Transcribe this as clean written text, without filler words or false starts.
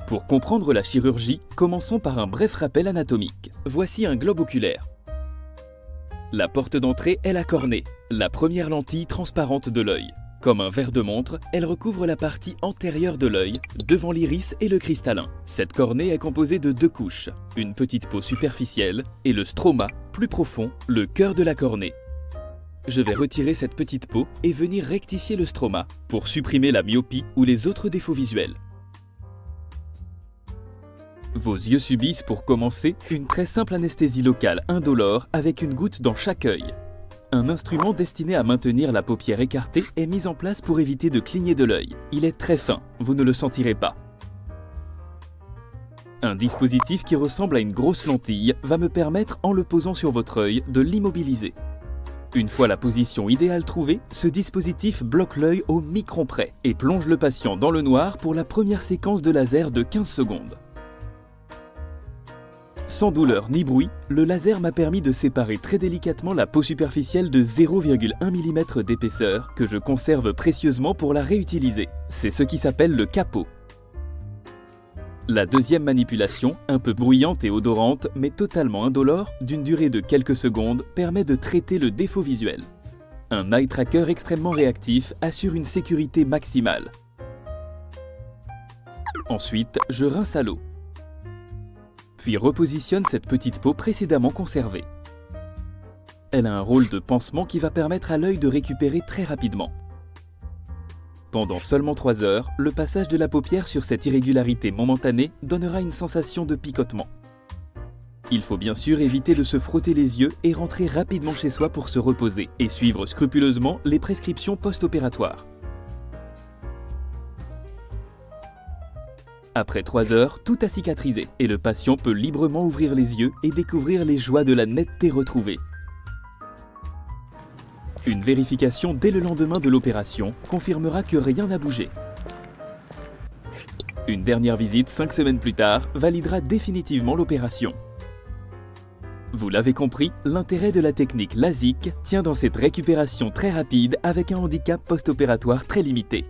Pour comprendre la chirurgie, commençons par un bref rappel anatomique. Voici un globe oculaire. La porte d'entrée est la cornée, la première lentille transparente de l'œil. Comme un verre de montre, elle recouvre la partie antérieure de l'œil, devant l'iris et le cristallin. Cette cornée est composée de deux couches, une petite peau superficielle et le stroma, plus profond, le cœur de la cornée. Je vais retirer cette petite peau et venir rectifier le stroma pour supprimer la myopie ou les autres défauts visuels. Vos yeux subissent pour commencer une très simple anesthésie locale indolore avec une goutte dans chaque œil. Un instrument destiné à maintenir la paupière écartée est mis en place pour éviter de cligner de l'œil. Il est très fin, vous ne le sentirez pas. Un dispositif qui ressemble à une grosse lentille va me permettre, en le posant sur votre œil, de l'immobiliser. Une fois la position idéale trouvée, ce dispositif bloque l'œil au micron près et plonge le patient dans le noir pour la première séquence de laser de 15 secondes. Sans douleur ni bruit, le laser m'a permis de séparer très délicatement la peau superficielle de 0,1 mm d'épaisseur que je conserve précieusement pour la réutiliser. C'est ce qui s'appelle le capot. La deuxième manipulation, un peu bruyante et odorante, mais totalement indolore, d'une durée de quelques secondes, permet de traiter le défaut visuel. Un eye tracker extrêmement réactif assure une sécurité maximale. Ensuite, je rince à l'eau. Puis repositionne cette petite peau précédemment conservée. Elle a un rôle de pansement qui va permettre à l'œil de récupérer très rapidement. Pendant seulement 3 heures, le passage de la paupière sur cette irrégularité momentanée donnera une sensation de picotement. Il faut bien sûr éviter de se frotter les yeux et rentrer rapidement chez soi pour se reposer et suivre scrupuleusement les prescriptions post-opératoires. Après 3 heures, tout a cicatrisé et le patient peut librement ouvrir les yeux et découvrir les joies de la netteté retrouvée. Une vérification dès le lendemain de l'opération confirmera que rien n'a bougé. Une dernière visite 5 semaines plus tard validera définitivement l'opération. Vous l'avez compris, l'intérêt de la technique LASIK tient dans cette récupération très rapide avec un handicap post-opératoire très limité.